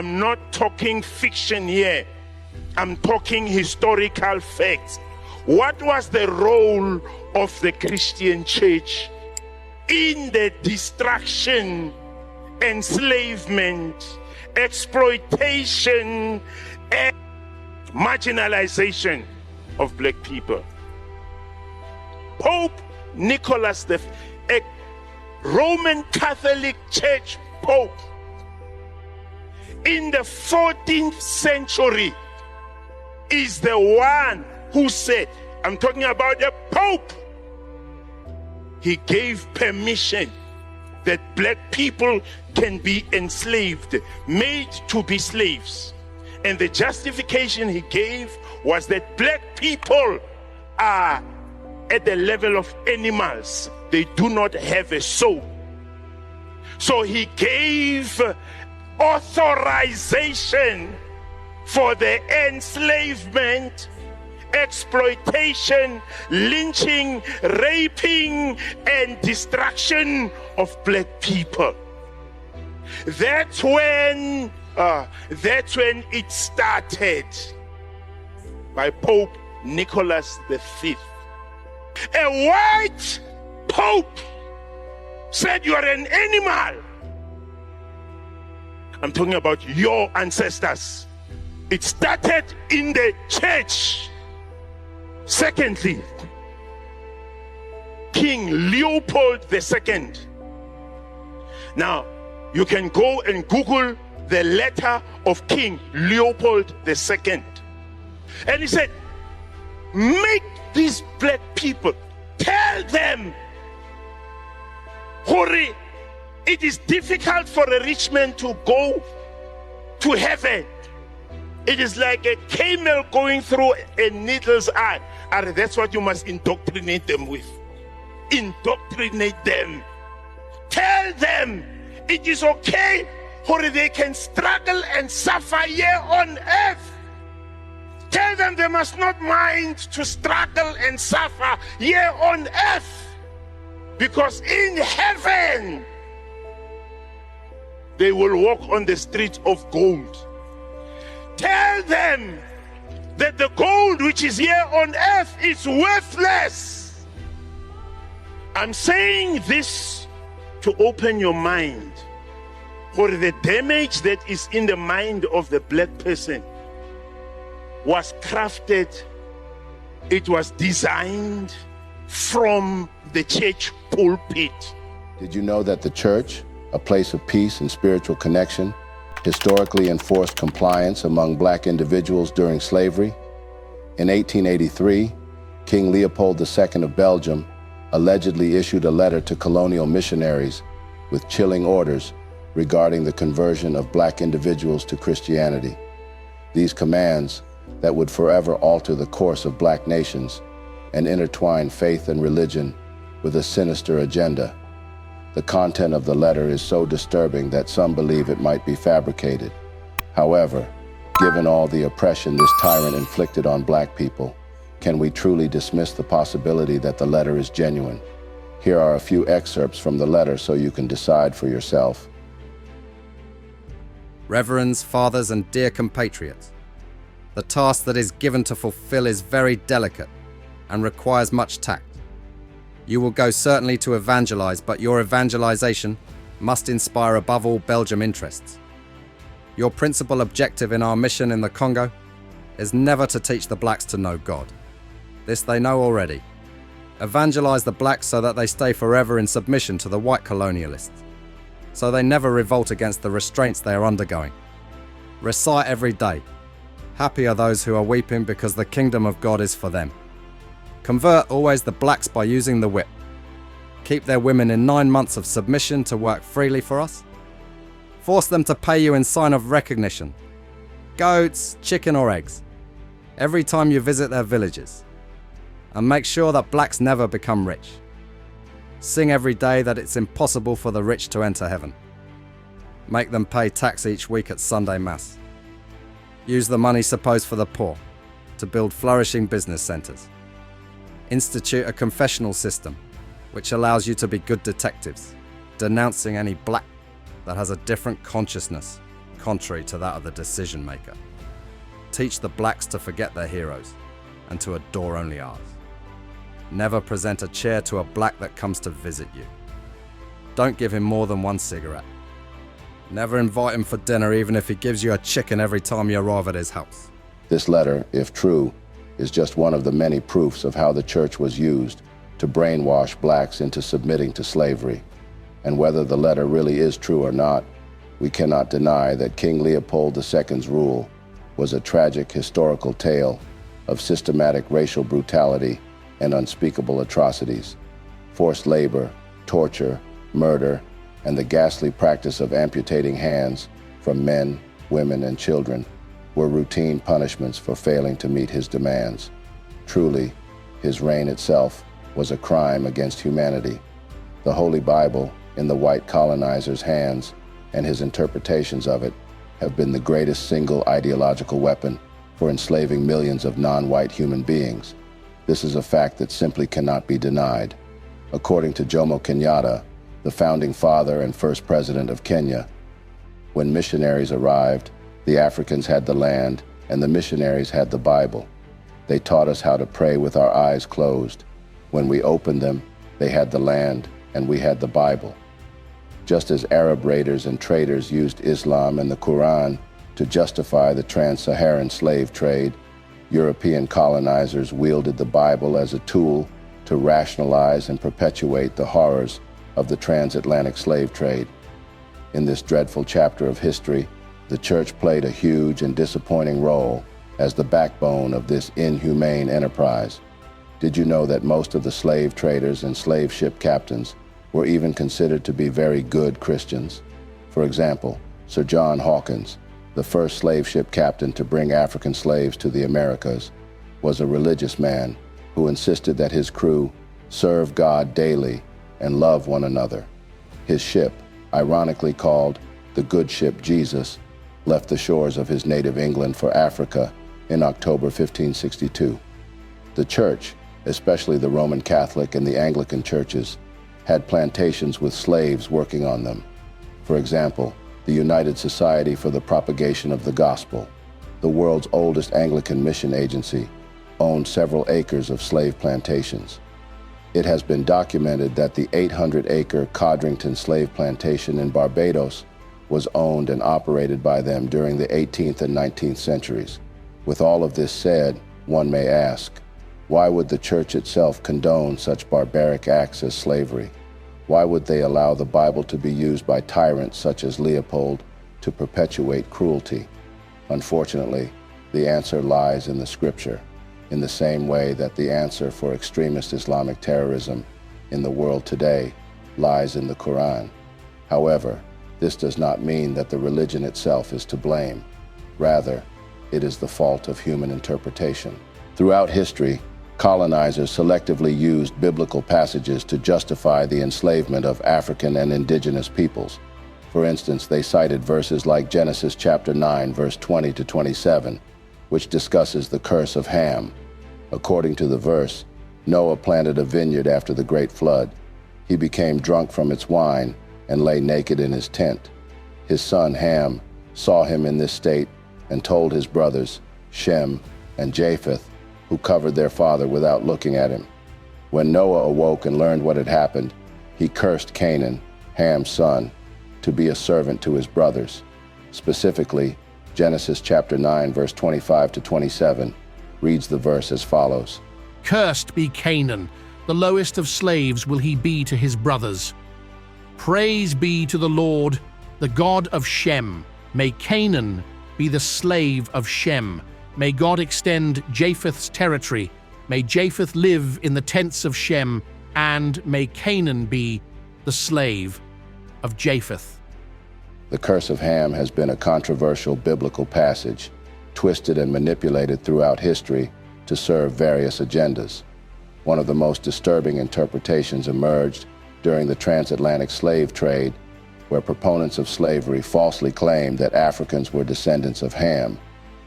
I'm not talking fiction here. I'm talking historical facts. What was the role of the Christian church in the destruction, enslavement, exploitation, and marginalization of black people? Pope Nicholas V, a Roman Catholic Church Pope in the 14th century, is the one who said, I'm talking about the Pope, he gave permission that black people can be enslaved, made to be slaves. And the justification he gave was that black people are at the level of animals. They do not have a soul. So he gave authorization for the enslavement, exploitation, lynching, raping, and destruction of black people. That's when it started by Pope Nicholas V. A white pope said you are an animal. I'm talking about your ancestors. It started in the church. Secondly, King Leopold II. Now, you can go and Google the letter of King Leopold II. And he said, make these black people, tell them, hurry, it is difficult for a rich man to go to heaven. It is like a camel going through a needle's eye. And that's what you must indoctrinate them with. Indoctrinate them. Tell them it is okay, or they can struggle and suffer here on earth. Tell them they must not mind to struggle and suffer here on earth, because in heaven they will walk on the streets of gold. Tell them that the gold which is here on earth is worthless. I'm saying this to open your mind for the damage that is in the mind of the black person was crafted, it was designed from the church pulpit. Did you know that the church, a place of peace and spiritual connection, historically enforced compliance among black individuals during slavery? In 1883, King Leopold II of Belgium allegedly issued a letter to colonial missionaries with chilling orders regarding the conversion of black individuals to Christianity. These commands that would forever alter the course of black nations and intertwine faith and religion with a sinister agenda. The content of the letter is so disturbing that some believe it might be fabricated. However, given all the oppression this tyrant inflicted on black people, can we truly dismiss the possibility that the letter is genuine? Here are a few excerpts from the letter so you can decide for yourself. Reverends, fathers, and dear compatriots, the task that is given to fulfill is very delicate and requires much tact. You will go certainly to evangelize, but your evangelization must inspire above all Belgium interests. Your principal objective in our mission in the Congo is never to teach the blacks to know God. This they know already. Evangelize the blacks so that they stay forever in submission to the white colonialists, so they never revolt against the restraints they are undergoing. Recite every day, happy are those who are weeping because the kingdom of God is for them. Convert always the blacks by using the whip. Keep their women in 9 months of submission to work freely for us. Force them to pay you in sign of recognition, goats, chicken or eggs, every time you visit their villages. And make sure that blacks never become rich. Sing every day that it's impossible for the rich to enter heaven. Make them pay tax each week at Sunday Mass. Use the money supposed for the poor to build flourishing business centres. Institute a confessional system which allows you to be good detectives, denouncing any black that has a different consciousness, contrary to that of the decision maker. Teach the blacks to forget their heroes and to adore only ours. Never present a chair to a black that comes to visit you. Don't give him more than one cigarette. Never invite him for dinner even if he gives you a chicken every time you arrive at his house. This letter, if true, is just one of the many proofs of how the church was used to brainwash blacks into submitting to slavery. And whether the letter really is true or not, we cannot deny that King Leopold II's rule was a tragic historical tale of systematic racial brutality and unspeakable atrocities. Forced labor, torture, murder, and the ghastly practice of amputating hands from men, women, and children were routine punishments for failing to meet his demands. Truly, his reign itself was a crime against humanity. The Holy Bible, in the white colonizer's hands, and his interpretations of it, have been the greatest single ideological weapon for enslaving millions of non-white human beings. This is a fact that simply cannot be denied. According to Jomo Kenyatta, the founding father and first president of Kenya, when missionaries arrived, the Africans had the land and the missionaries had the Bible. They taught us how to pray with our eyes closed. When we opened them, they had the land and we had the Bible. Just as Arab raiders and traders used Islam and the Quran to justify the trans-Saharan slave trade, European colonizers wielded the Bible as a tool to rationalize and perpetuate the horrors of the transatlantic slave trade. In this dreadful chapter of history, the church played a huge and disappointing role as the backbone of this inhumane enterprise. Did you know that most of the slave traders and slave ship captains were even considered to be very good Christians? For example, Sir John Hawkins, the first slave ship captain to bring African slaves to the Americas, was a religious man who insisted that his crew serve God daily and love one another. His ship, ironically called the good ship Jesus, left the shores of his native England for Africa in October 1562. The church, especially the Roman Catholic and the Anglican churches, had plantations with slaves working on them. For example, the United Society for the Propagation of the Gospel, the world's oldest Anglican mission agency, owned several acres of slave plantations. It has been documented that the 800-acre Codrington slave plantation in Barbados was owned and operated by them during the 18th and 19th centuries. With all of this said, one may ask, why would the church itself condone such barbaric acts as slavery? Why would they allow the Bible to be used by tyrants such as Leopold to perpetuate cruelty? Unfortunately, the answer lies in the scripture, in the same way that the answer for extremist Islamic terrorism in the world today lies in the Quran. However, this does not mean that the religion itself is to blame. Rather, it is the fault of human interpretation. Throughout history, colonizers selectively used biblical passages to justify the enslavement of African and indigenous peoples. For instance, they cited verses like Genesis chapter 9, verse 20 to 27, which discusses the curse of Ham. According to the verse, Noah planted a vineyard after the great flood. He became drunk from its wine and lay naked in his tent. His son Ham saw him in this state and told his brothers, Shem and Japheth, who covered their father without looking at him. When Noah awoke and learned what had happened, he cursed Canaan, Ham's son, to be a servant to his brothers. Specifically, Genesis chapter 9, verse 25 to 27, reads the verse as follows. Cursed be Canaan, the lowest of slaves will he be to his brothers. Praise be to the Lord, the God of Shem. May Canaan be the slave of Shem. May God extend Japheth's territory. May Japheth live in the tents of Shem, and may Canaan be the slave of Japheth. The curse of Ham has been a controversial biblical passage, twisted and manipulated throughout history to serve various agendas. One of the most disturbing interpretations emerged during the transatlantic slave trade, where proponents of slavery falsely claimed that Africans were descendants of Ham,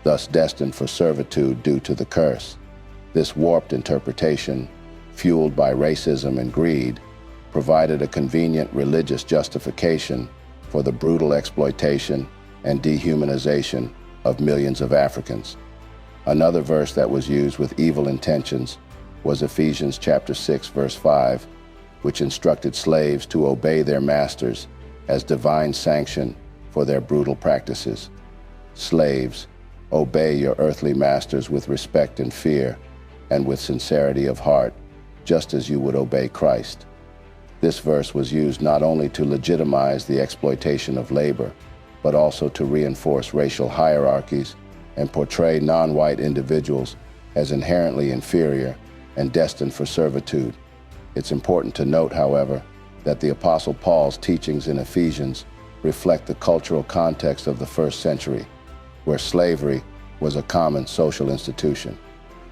thus destined for servitude due to the curse. This warped interpretation, fueled by racism and greed, provided a convenient religious justification for the brutal exploitation, and dehumanization of millions of Africans. Another verse that was used with evil intentions was Ephesians chapter 6, verse 5, which instructed slaves to obey their masters as divine sanction for their brutal practices. Slaves, obey your earthly masters with respect and fear, and with sincerity of heart, just as you would obey Christ. This verse was used not only to legitimize the exploitation of labor, but also to reinforce racial hierarchies and portray non-white individuals as inherently inferior and destined for servitude. It's important to note, however, that the Apostle Paul's teachings in Ephesians reflect the cultural context of the first century, where slavery was a common social institution.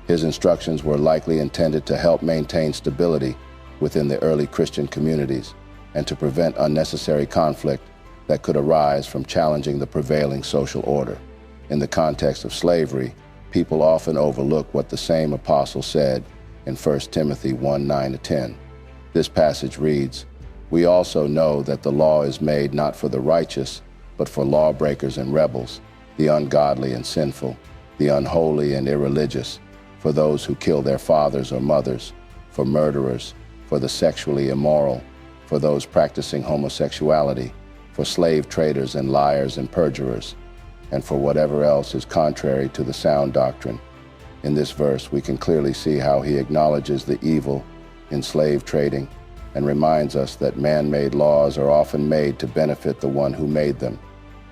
His instructions were likely intended to help maintain stability within the early Christian communities and to prevent unnecessary conflict that could arise from challenging the prevailing social order. In the context of slavery, people often overlook what the same apostle said in 1 Timothy 1:9-10. This passage reads, "We also know that the law is made not for the righteous, but for lawbreakers and rebels, the ungodly and sinful, the unholy and irreligious, for those who kill their fathers or mothers, for murderers, for the sexually immoral, for those practicing homosexuality, for slave traders and liars and perjurers, and for whatever else is contrary to the sound doctrine." In this verse, we can clearly see how he acknowledges the evil in slave trading and reminds us that man-made laws are often made to benefit the one who made them.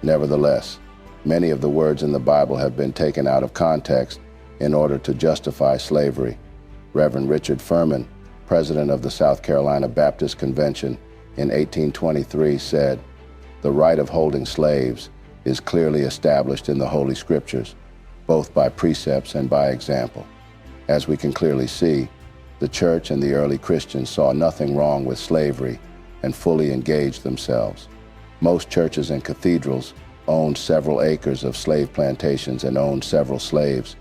Nevertheless, many of the words in the Bible have been taken out of context in order to justify slavery. Reverend Richard Furman, president of the South Carolina Baptist Convention in 1823, said, "The right of holding slaves is clearly established in the Holy Scriptures, both by precepts and by example." As we can clearly see, the church and the early Christians saw nothing wrong with slavery and fully engaged themselves. Most churches and cathedrals owned several acres of slave plantations and owned several slaves.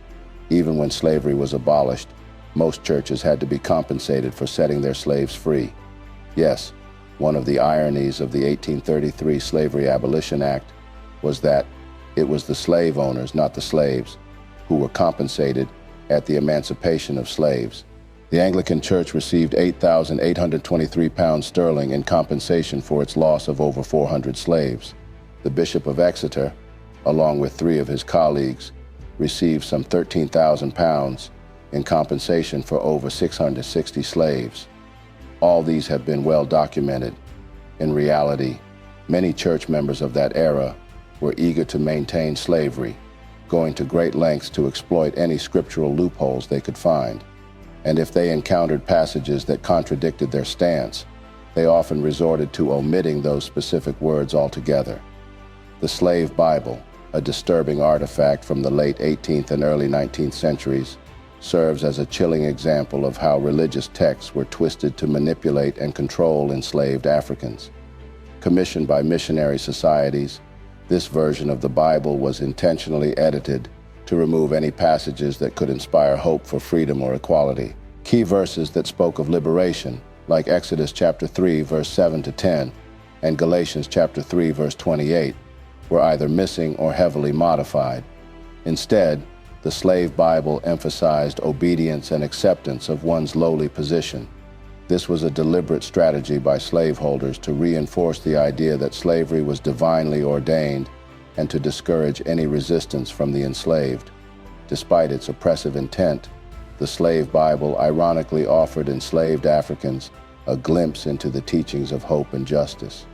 Even when slavery was abolished, most churches had to be compensated for setting their slaves free. Yes, one of the ironies of the 1833 Slavery Abolition Act was that it was the slave owners, not the slaves, who were compensated at the emancipation of slaves. The Anglican Church received 8,823 pounds sterling in compensation for its loss of over 400 slaves. The Bishop of Exeter, along with 3 of his colleagues, received some 13,000 pounds in compensation for over 660 slaves. All these have been well documented. In reality, many church members of that era were eager to maintain slavery, going to great lengths to exploit any scriptural loopholes they could find. And if they encountered passages that contradicted their stance, they often resorted to omitting those specific words altogether. The Slave Bible, a disturbing artifact from the late 18th and early 19th centuries, serves as a chilling example of how religious texts were twisted to manipulate and control enslaved Africans. Commissioned by missionary societies, this version of the Bible was intentionally edited to remove any passages that could inspire hope for freedom or equality. Key verses that spoke of liberation, like Exodus chapter 3, verse 7-10, and Galatians chapter 3, verse 28, were either missing or heavily modified. Instead, the Slave Bible emphasized obedience and acceptance of one's lowly position. This was a deliberate strategy by slaveholders to reinforce the idea that slavery was divinely ordained and to discourage any resistance from the enslaved. Despite its oppressive intent, the Slave Bible ironically offered enslaved Africans a glimpse into the teachings of hope and justice.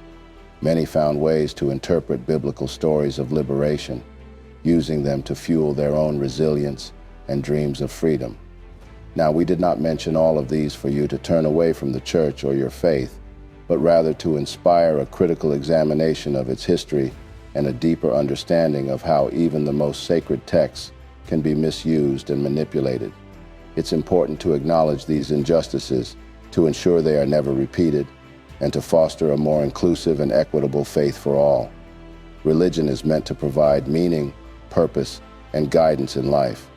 Many found ways to interpret biblical stories of liberation, using them to fuel their own resilience and dreams of freedom. Now, we did not mention all of these for you to turn away from the church or your faith, but rather to inspire a critical examination of its history and a deeper understanding of how even the most sacred texts can be misused and manipulated. It's important to acknowledge these injustices to ensure they are never repeated and to foster a more inclusive and equitable faith for all. Religion is meant to provide meaning, purpose, and guidance in life.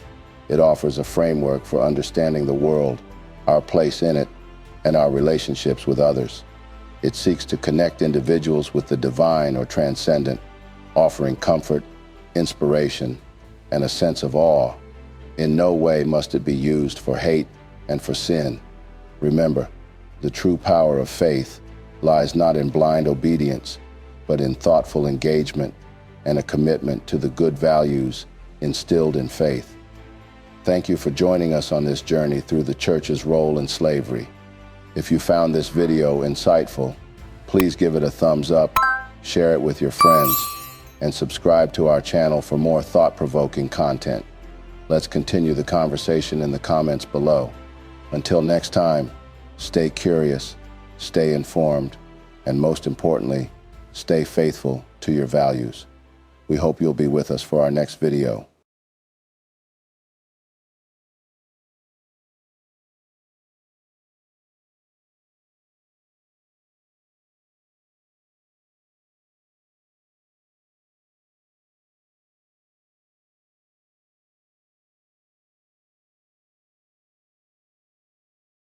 It offers a framework for understanding the world, our place in it, and our relationships with others. It seeks to connect individuals with the divine or transcendent, offering comfort, inspiration, and a sense of awe. In no way must it be used for hate and for sin. Remember, the true power of faith lies not in blind obedience, but in thoughtful engagement and a commitment to the good values instilled in faith. Thank you for joining us on this journey through the church's role in slavery. If you found this video insightful, please give it a thumbs up, share it with your friends, and subscribe to our channel for more thought-provoking content. Let's continue the conversation in the comments below. Until next time, stay curious, stay informed, and most importantly, stay faithful to your values. We hope you'll be with us for our next video.